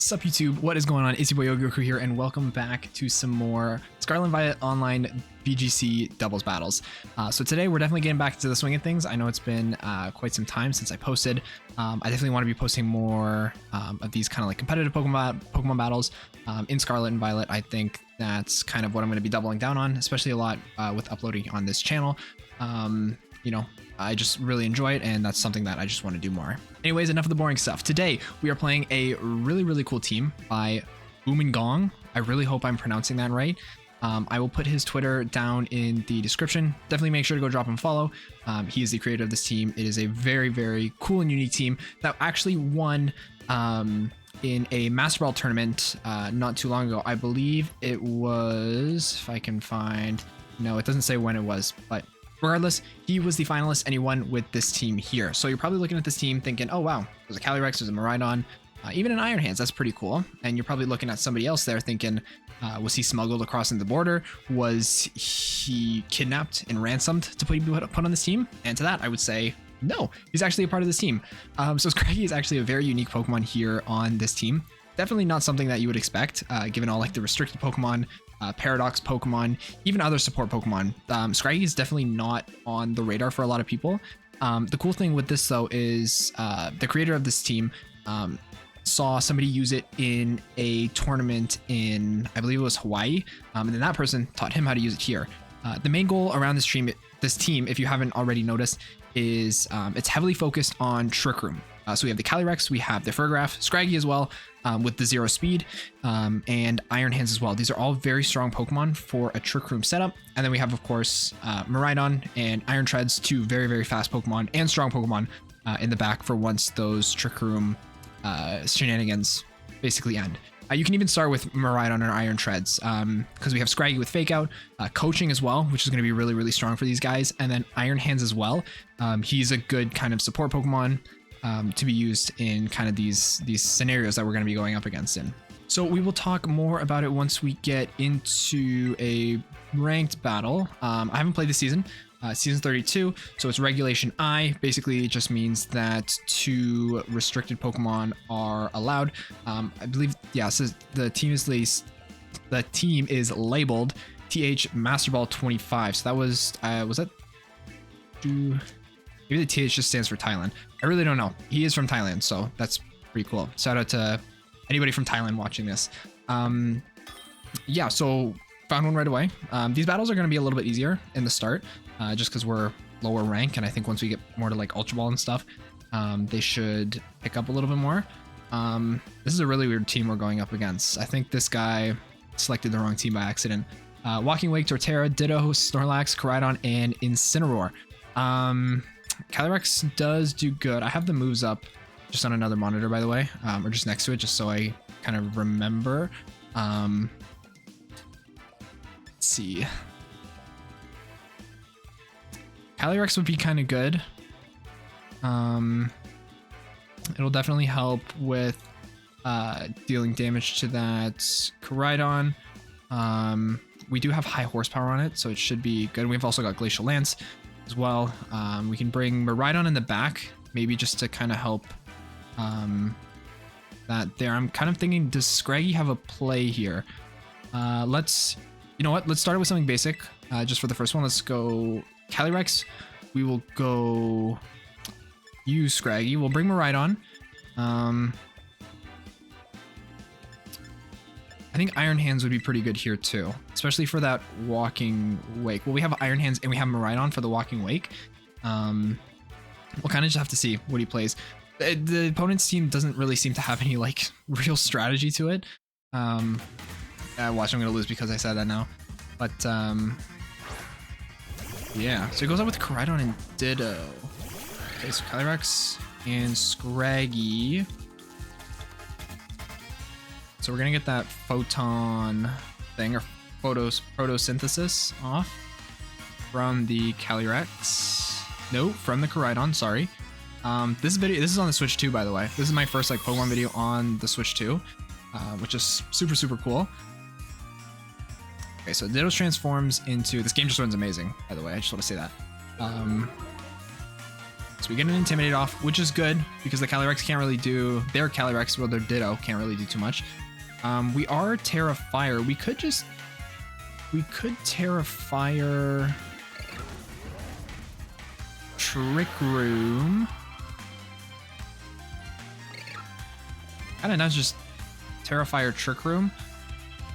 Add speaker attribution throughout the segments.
Speaker 1: Sup YouTube, what is going on? It's your boy Yogoku here, and welcome back to some more Scarlet and Violet Online VGC doubles battles. So today we're definitely getting back to the swing of things. I know it's been quite some time since I posted. I definitely want to be posting more of these kind of like competitive Pokemon battles in Scarlet and Violet. I think that's kind of what I'm going to be doubling down on, especially a lot with uploading on this channel. You know, I just really enjoy it, and that's something that I just want to do more. Anyways, enough of the boring stuff. Today, we are playing a really cool team by Gong. I really hope I'm pronouncing that right. I will put his Twitter down in the description. Definitely make sure to go drop him a follow. He is the creator of this team. It is a very cool and unique team that actually won in a Master Ball tournament not too long ago. I believe it was, if I can find, no, it doesn't say when it was, but regardless, he was the finalist and he won with this team here. So you're probably looking at this team thinking, oh wow, there's a Calyrex, there's a Miraidon, even an Iron Hands, that's pretty cool. And you're probably looking at somebody else there thinking, was he smuggled across into the border? Was he kidnapped and ransomed to put on this team? And to that, I would say, no, he's actually a part of this team. So Scraggy is actually a very unique Pokemon here on this team. Definitely not something that you would expect, given all like the restricted Pokemon, Paradox Pokemon, even other support Pokemon. Scraggy is definitely not on the radar for a lot of people. The cool thing with this though is the creator of this team saw somebody use it in a tournament in, I believe it was Hawaii, and then that person taught him how to use it here. The main goal around this team, if you haven't already noticed, is it's heavily focused on Trick Room. So we have the Calyrex, we have the Furgraph, Scraggy as well, with the 0 speed, and Iron Hands as well. These are all very strong Pokemon for a Trick Room setup. And then we have, of course, Miraidon and Iron Treads, two very fast Pokemon and strong Pokemon in the back for once those Trick Room shenanigans basically end. You can even start with Miraidon or Iron Treads, because we have Scraggy with Fake Out, Coaching as well, which is going to be really strong for these guys, and then Iron Hands as well. He's a good kind of support Pokemon to be used in kind of these scenarios that we're going to be going up against in. So we will talk more about it once we get into a ranked battle. I haven't played this season. Season 32, so it's Regulation I. Basically, it just means that 2 restricted Pokemon are allowed. I believe, yeah, so the team is labeled TH Master Ball 25. So that was that? Maybe the TH just stands for Thailand. I really don't know. He is from Thailand, so that's pretty cool. Shout out to anybody from Thailand watching this. Yeah, so found one right away. These battles are going to be a little bit easier in the start, just because we're lower rank, and I think once we get more to like Ultra Ball and stuff, they should pick up a little bit more. This is a really weird team we're going up against. I think this guy selected the wrong team by accident. Walking Wake, Torterra, Ditto, Snorlax, Koraidon, and Incineroar. Calyrex does do good. I have the moves up just on another monitor, by the way, or just next to it, just so I kind of remember. Let's see. Calyrex would be kind of good. It'll definitely help with dealing damage to that Koraidon. We do have high horsepower on it, so it should be good. We've also got Glacial Lance as well. We can bring Miraidon in the back, maybe just to kind of help that there. I'm kind of thinking, does Scraggy have a play here? You know what? Let's start with something basic, just for the first one. Let's go Calyrex. We will go use Scraggy. We'll bring Miraidon. I think Iron Hands would be pretty good here too, especially for that Walking Wake. Well, we have Iron Hands and we have Miraidon for the Walking Wake. We'll kind of just have to see what he plays. The opponent's team doesn't really seem to have any like real strategy to it. Watch, I'm gonna lose because I said that now. But yeah, so it goes up with Koraidon and Ditto. Okay, so Calyrex and Scraggy. So we're gonna get that photon thing, or photosynthesis off from the Calyrex. No, from the Koraidon, sorry. This is on the Switch 2, by the way. This is my first like Pokemon video on the Switch 2, which is super cool. Okay, so Ditto transforms into, this game just runs amazing, by the way. I just want to say that. So we get an Intimidate off, which is good because the Calyrex can't really do, their Calyrex, well, their Ditto can't really do too much. We are Terra Fire. We could Terra Fire Trick Room. Kind of nice, just Terra Fire Trick Room.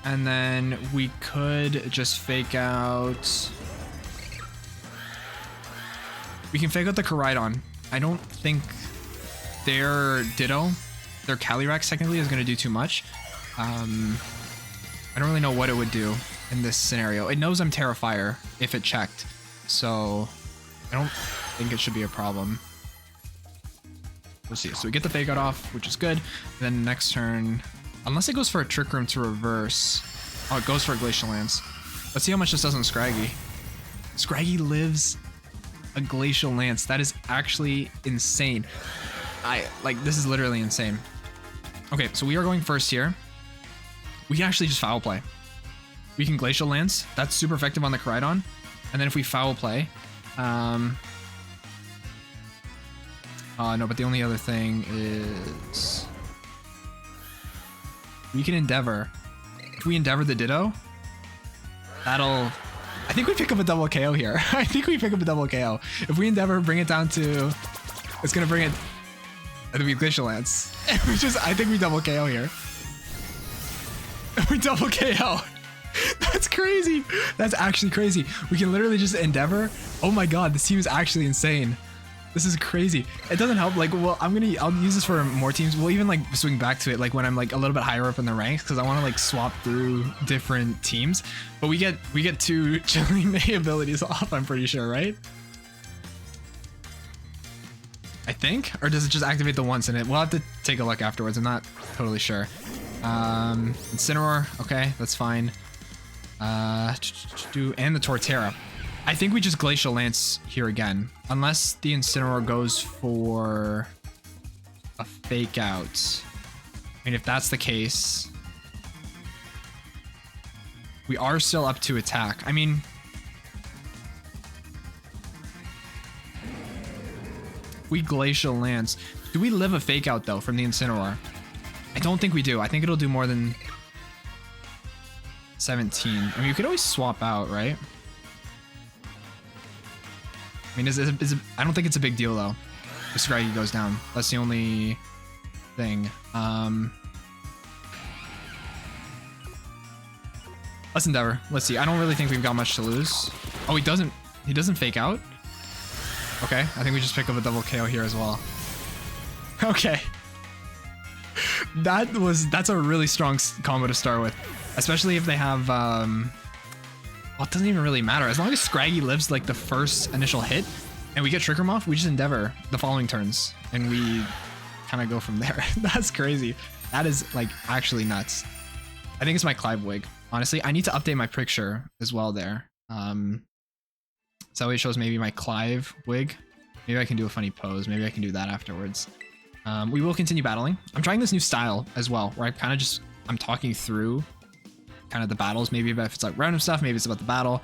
Speaker 1: And then we could just fake out. We can fake out the Koraidon. I don't think their Ditto, their Calyrex technically is going to do too much. I don't really know what it would do in this scenario. It knows I'm Terra Fire if it checked. So I don't think it should be a problem. We'll see. So we get the fake out off, which is good. And then next turn, unless it goes for a Trick Room to reverse. Oh, it goes for a Glacial Lance. Let's see how much this does on Scraggy. Scraggy lives a Glacial Lance. That is actually insane. This is literally insane. Okay, so we are going first here. We can actually just Foul Play. We can Glacial Lance. That's super effective on the Koraidon. And then if we Foul Play, no, but the only other thing is we can Endeavor. If we Endeavor the Ditto, that'll... I think we pick up a double KO here. I think we pick up a double KO. If we Endeavor, bring it down to... It's going to bring it... I think we Glacial Lance. I think we double KO here. We double KO. That's crazy. That's actually crazy. We can literally just Endeavor. Oh my god, this team is actually insane. This is crazy. It doesn't help. Like, well, I'll use this for more teams. We'll even like swing back to it like when I'm like a little bit higher up in the ranks because I want to like swap through different teams. But we get 2 Chilling May abilities off, I'm pretty sure, right? I think, or does it just activate the once in it? We'll have to take a look afterwards. I'm not totally sure. Incineroar, okay, that's fine. And the Torterra. I think we just Glacial Lance here again, unless the Incineroar goes for a fake out. I mean, if that's the case, we are still up to attack. I mean, we Glacial Lance. Do we live a fake out though from the Incineroar? I don't think we do. I think it'll do more than 17. I mean, you could always swap out, right? I mean, I don't think it's a big deal though. If Scraggy goes down, that's the only thing. Let's Endeavor. Let's see. I don't really think we've got much to lose. Oh, he doesn't fake out. Okay, I think we just pick up a double KO here as well. Okay. That's a really strong combo to start with, especially if they have well, it doesn't even really matter as long as Scraggy lives like the first initial hit and we get Trick Room off. We just Endeavor the following turns and we kind of go from there. That's crazy. That is like actually nuts. I think it's my Clive wig. Honestly, I need to update my picture as well there. So that way it shows maybe my Clive wig. Maybe I can do a funny pose. Maybe I can do that afterwards. We will continue battling. I'm trying this new style as well, where I'm talking through kind of the battles. Maybe if it's like random stuff, maybe it's about the battle,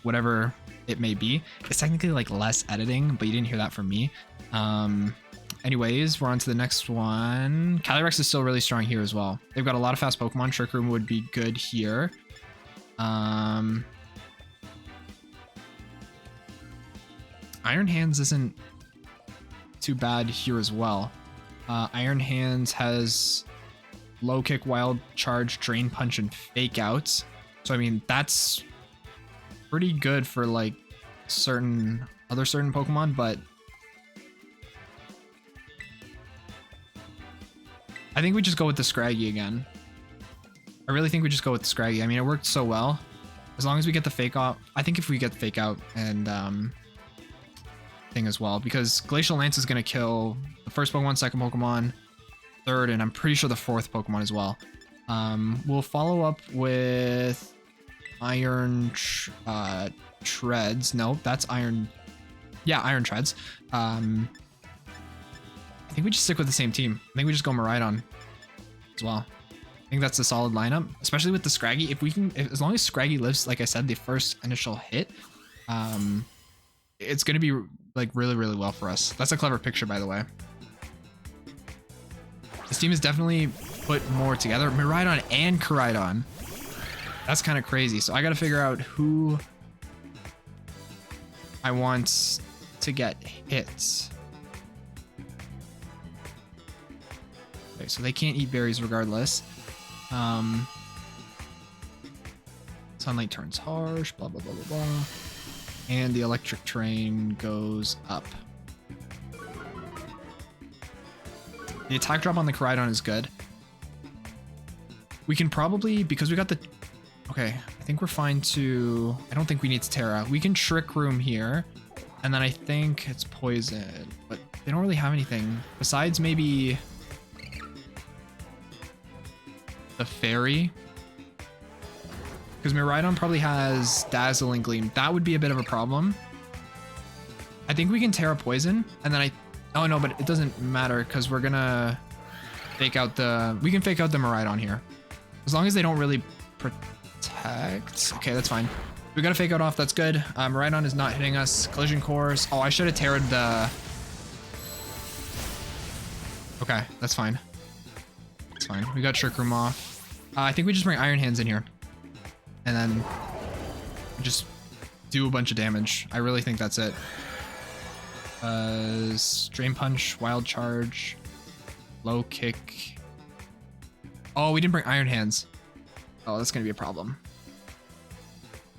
Speaker 1: whatever it may be. It's technically like less editing, but you didn't hear that from me. Anyways, we're on to the next one. Calyrex is still really strong here as well. They've got a lot of fast Pokemon. Trick Room would be good here. Iron Hands isn't too bad here as well. Iron Hands has Low Kick, Wild Charge, Drain Punch, and Fake Outs. So I mean, that's pretty good for like certain Pokemon, but I think we just go with the Scraggy again. I really think we just go with the Scraggy. I mean, it worked so well. As long as we get the fake out, I think if we get the fake out and thing as well, because Glacial Lance is going to kill the first Pokemon, second Pokemon, third, and I'm pretty sure the fourth Pokemon as well. We'll follow up with Iron Treads. No, that's Iron. Yeah, Iron Treads. I think we just stick with the same team. I think we just go Miraidon as well. I think that's a solid lineup, especially with the Scraggy. As long as Scraggy lives, like I said, the first initial hit, it's going to be like really, really well for us. That's a clever picture, by the way. This team is definitely put more together. Miraidon and Koraidon. That's kind of crazy. So I got to figure out who I want to get hits. Okay, so they can't eat berries regardless. Sunlight turns harsh, blah, blah, blah, blah, blah. And the electric train goes up. The attack drop on the Koraidon is good. We can probably, because we got the... Okay, I think we're fine to... I don't think we need to Terra. We can Trick Room here. And then I think it's Poison. But they don't really have anything. Besides maybe... the Fairy. Because Miraidon probably has Dazzling Gleam. That would be a bit of a problem. I think we can Terra Poison. And then I... Oh no, but it doesn't matter because we're gonna fake out the... We can fake out the Miraidon here. As long as they don't really protect. Okay, that's fine. We got a fake out off. That's good. Miraidon is not hitting us. Collision Course. Oh, I should have Terra'd the... Okay, that's fine. That's fine. We got Trick Room off. I think we just bring Iron Hands in here. And then just do a bunch of damage. I really think that's it. Drain Punch, Wild Charge, Low Kick. Oh, we didn't bring Iron Hands. Oh, that's gonna be a problem.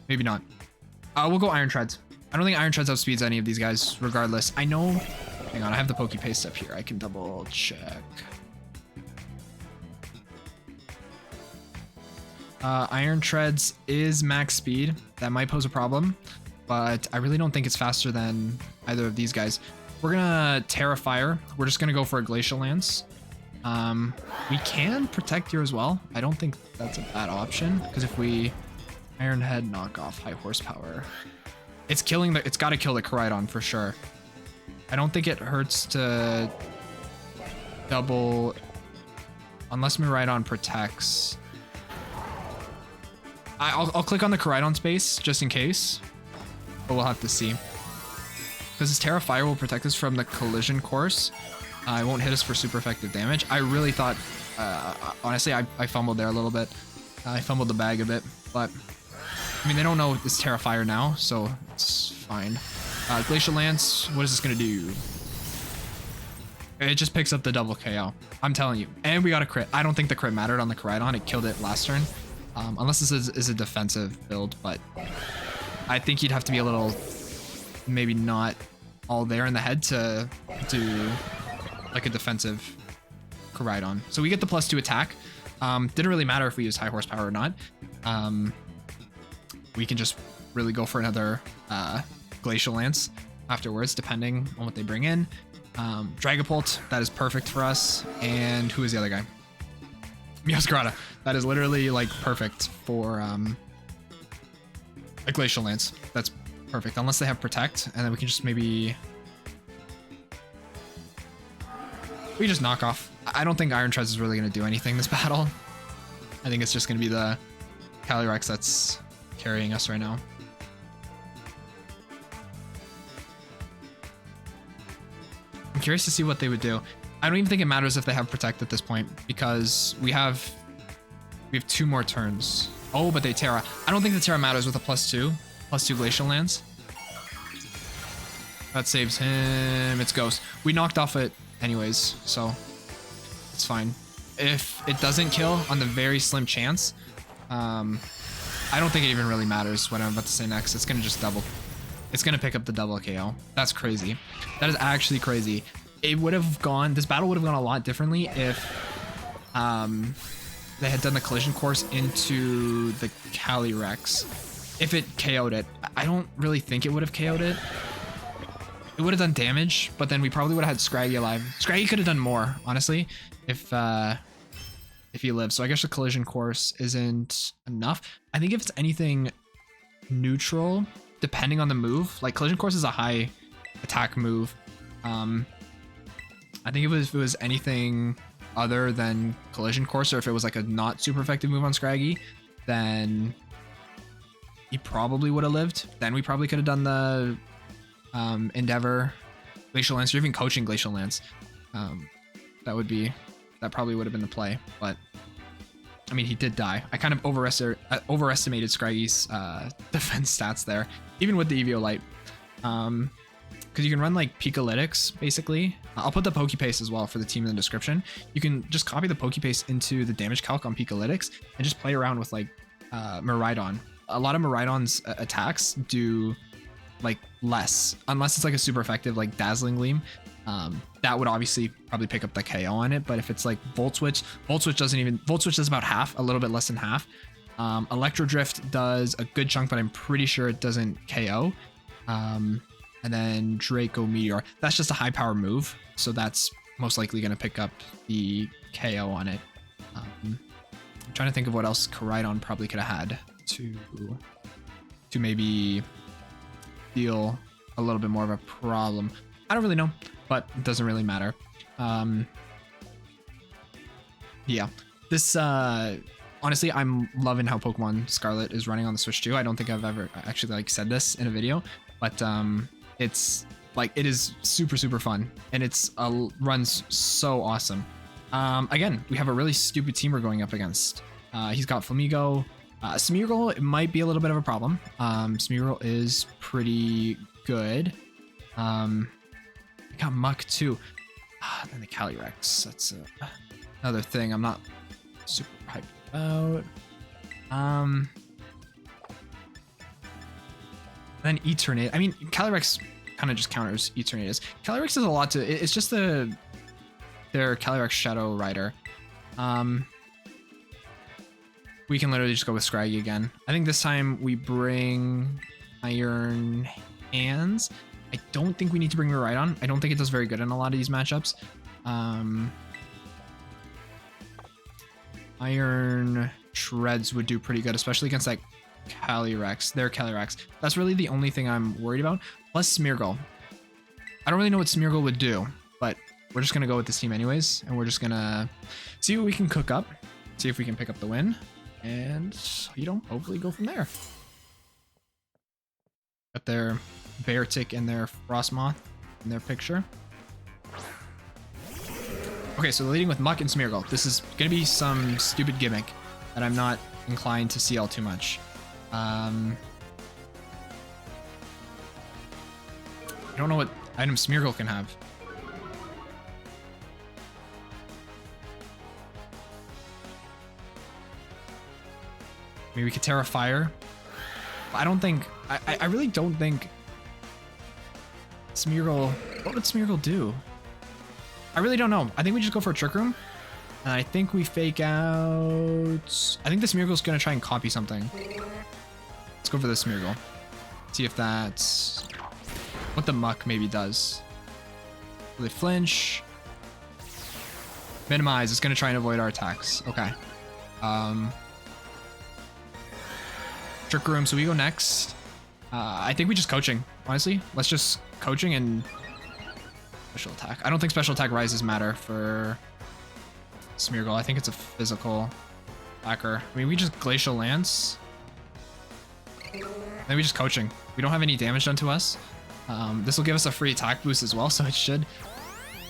Speaker 1: Maybe not. We'll go Iron Treads. I don't think Iron Treads outspeeds any of these guys, regardless. I know... Hang on, I have the Poke Paste up here. I can double check. Iron Treads is max speed. That might pose a problem, but I really don't think it's faster than either of these guys. We're gonna Terra Fire. We're just gonna go for a Glacial Lance. We can protect here as well. I don't think that's a bad option, because if we Iron Head, knock off high horsepower, it's killing the... It's got to kill the Koraidon for sure. I don't think it hurts to double unless Miraidon protects. I'll click on the Koraidon space just in case, but we'll have to see. Because his Terra Fire will protect us from the Collision Course. It won't hit us for super effective damage. I really thought, honestly, I fumbled there a little bit. I fumbled the bag a bit, but I mean, they don't know it's Terra Fire now, so it's fine. Glacial Lance, what is this gonna do? It just picks up the double KO. I'm telling you. And we got a crit. I don't think the crit mattered on the Koraidon. It killed it last turn. Unless this is a defensive build, but I think you'd have to be a little, maybe not all there in the head to do like a defensive Koraidon. So we get the +2 attack. Didn't really matter if we used high horsepower or not. We can just really go for another Glacial Lance afterwards, depending on what they bring in. Dragapult, that is perfect for us. And who is the other guy? Meowscarada. That is literally like perfect for a Glacial Lance. That's perfect, unless they have Protect, and then we can just maybe... We just knock off. I don't think Iron Treads is really going to do anything this battle. I think it's just going to be the Calyrex that's carrying us right now. I'm curious to see what they would do. I don't even think it matters if they have Protect at this point, because we have 2 more turns. Oh, but they Terra. I don't think the Terra matters with a +2 Glacial Lance. That saves him. It's Ghost. We knocked off it anyways, so it's fine. If it doesn't kill on the very slim chance, I don't think it even really matters what I'm about to say next. It's gonna just double. It's gonna pick up the double KO. That's crazy. That is actually crazy. It would have gone... This battle would have gone a lot differently if they had done the Collision Course into the Calyrex. If it KO'd it. I don't really think it would have KO'd it. It would have done damage, but then we probably would have had Scraggy alive. Scraggy could have done more, honestly, if he lived. So I guess the Collision Course isn't enough. I think if it's anything neutral, depending on the move, like Collision Course is a high attack move. I think if it was anything other than Collision Course, or if it was like a not super effective move on Scraggy, then he probably would have lived. Then we probably could have done the Endeavor, Glacial Lance, or even coaching Glacial Lance. That probably would have been the play, but I mean, he did die. I kind of overestimated Scraggy's defense stats there, even with the Eviolite. Because you can run like Picolytics, basically. I'll put the Pokepaste as well for the team in the description. You can just copy the Pokepaste into the damage calc on Picolytics and just play around with like Miraidon. A lot of Miraidon's attacks do like less, unless it's like a super effective like Dazzling Gleam. That would obviously probably pick up the KO on it, but if it's like Volt Switch does about half, a little bit less than half. Electro Drift does a good chunk, but I'm pretty sure it doesn't KO. And then Draco Meteor, that's just a high power move, so that's most likely going to pick up the KO on it. I'm trying to think of what else Koraidon probably could have had to maybe deal a little bit more of a problem. I don't really know, but it doesn't really matter. Yeah, this honestly, I'm loving how Pokemon Scarlet is running on the Switch too. I don't think I've ever actually like said this in a video, but it's like, it is super fun, and it's runs so awesome. Again, we have a really stupid team we're going up against. He's got Flamigo. Smeargle, it might be a little bit of a problem. Smeargle is pretty good. I got Muck too. Then the Calyrex. That's another thing I'm not super hyped about. Then Eternate. I mean, Calyrex kind of just counters Eternatus. Calyrex does a lot to. It's just their Calyrex Shadow Rider. We can literally just go with Scraggy again. I think this time we bring Iron Hands. I don't think we need to bring Miraidon. I don't think it does very good in a lot of these matchups. Iron Shreds would do pretty good, especially against that Calyrex, their Calyrex. That's really the only thing I'm worried about. Plus Smeargle. I don't really know what Smeargle would do, but we're just going to go with this team anyways, and we're just going to see what we can cook up, see if we can pick up the win, and, you know, hopefully go from there. Got their Beartic and their Frostmoth in their picture. Okay, so leading with Muck and Smeargle. This is going to be some stupid gimmick that I'm not inclined to see all too much. I don't know what item Smeargle can have. Maybe we could Terra Fire. I don't think... I really don't think... Smeargle... What would Smeargle do? I really don't know. I think we just go for a Trick Room. And I think we fake out... I think the Smeargle's going to try and copy something. Let's go for the Smeargle. See if that's... what the Muck maybe does. Will they flinch? Minimize. It's going to try and avoid our attacks. Okay. Trick Room. So we go next. I think we just coaching. Honestly. Let's just coaching and... special attack. I don't think special attack rises matter for Smeargle. I think it's a physical attacker. I mean, we just Glacial Lance. Then we just coaching. We don't have any damage done to us. This will give us a free attack boost as well, so it should...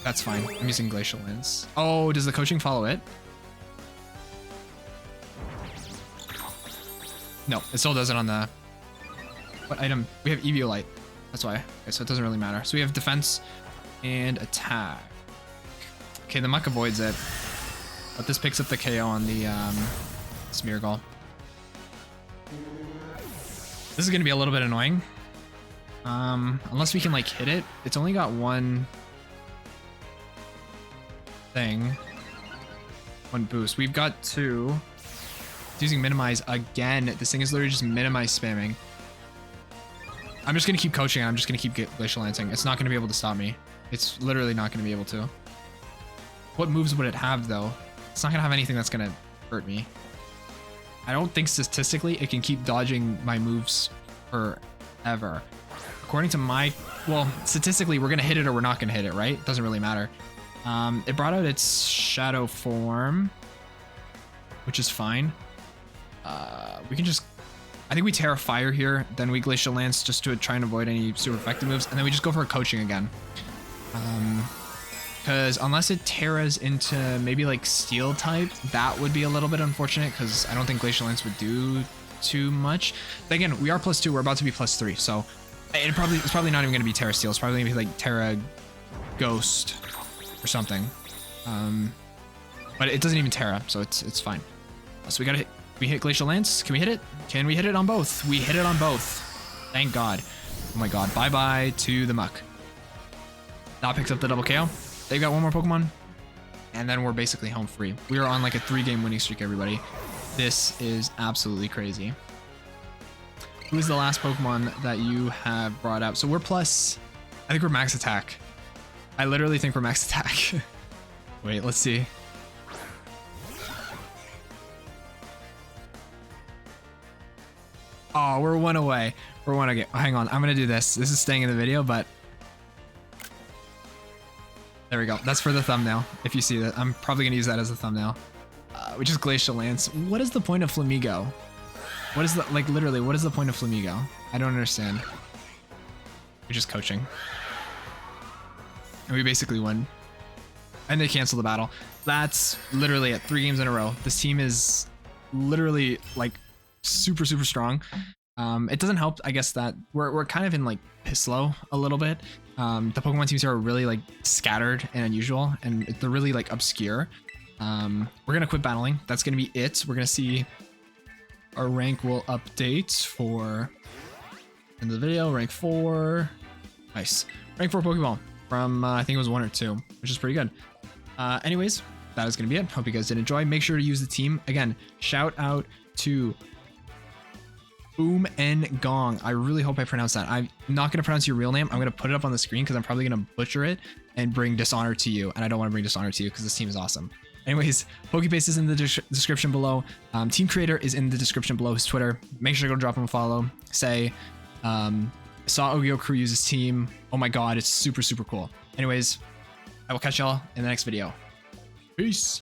Speaker 1: That's fine. I'm using Glacial Lance. Oh, does the coaching follow it? No, it still does it on the... What item? We have Eviolite. That's why. Okay, so it doesn't really matter. So we have defense and attack. Okay, the Muck avoids it. But this picks up the KO on the Smeargle. This is going to be a little bit annoying. Unless we can like hit it. It's only got one thing. One boost. We've got two. It's using minimize again. This thing is literally just minimize spamming. I'm just going to keep coaching. I'm just going to keep Glacial Lancing. It's not going to be able to stop me. It's literally not going to be able to. What moves would it have though? It's not going to have anything that's going to hurt me. I don't think statistically it can keep dodging my moves forever. According to my... Well, statistically we're going to hit it or we're not going to hit it, right? It doesn't really matter. It brought out its shadow form, which is fine. We can just I think we Terra Fire here, then we Glacial Lance just to try and avoid any super effective moves, and then we just go for a coaching again. Because unless it Terras into maybe like Steel type, that would be a little bit unfortunate because I don't think Glacial Lance would do too much. But again, we are +2, we're about to be +3, so it's probably not even going to be Terra Steel. It's probably going to be like Terra Ghost or something. But it doesn't even Terra, so it's fine. So we hit Glacial Lance. Can we hit it? Can we hit it on both? We hit it on both. Thank God. Oh my God. Bye-bye to the Muck. That picks up the double KO. They've got one more Pokemon. And then we're basically home free. We are on like a 3-game winning streak, everybody. This is absolutely crazy. Who is the last Pokemon that you have brought out? So we're plus... I think we're max attack. I literally think we're max attack. Wait, let's see. Oh, we're 1 away. We're 1 away. Hang on, I'm gonna do this. This is staying in the video, but there we go. That's for the thumbnail. If you see that, I'm probably gonna use that as a thumbnail. Which is Glacial Lance. What is the point of Flamigo? What is the, like, literally, what is the point of Flamigo? I don't understand. We're just coaching. And we basically win. And they cancel the battle. That's literally it. 3 games in a row. This team is literally, like, super strong. It doesn't help, I guess, that we're kind of in like piss low a little bit. The Pokemon teams here are really like scattered and unusual, and they're really like obscure. We're gonna quit battling. That's gonna be it. We're gonna see our rank will update for end of the video. Rank 4, nice. Rank 4 Pokeball from I think it was 1 or 2, which is pretty good. Anyways, that is gonna be it. Hope you guys did enjoy. Make sure to use the team again. Shout out to Boom and Gong. I really hope I pronounced that. I'm not going to pronounce your real name. I'm going to put it up on the screen because I'm probably going to butcher it and bring dishonor to you. And I don't want to bring dishonor to you because this team is awesome. Anyways, Pokepaste is in the description below. Team Creator is in the description below, his Twitter. Make sure to go drop him a follow. Say, saw Ogio Crew use his team. Oh my God, it's super cool. Anyways, I will catch y'all in the next video. Peace.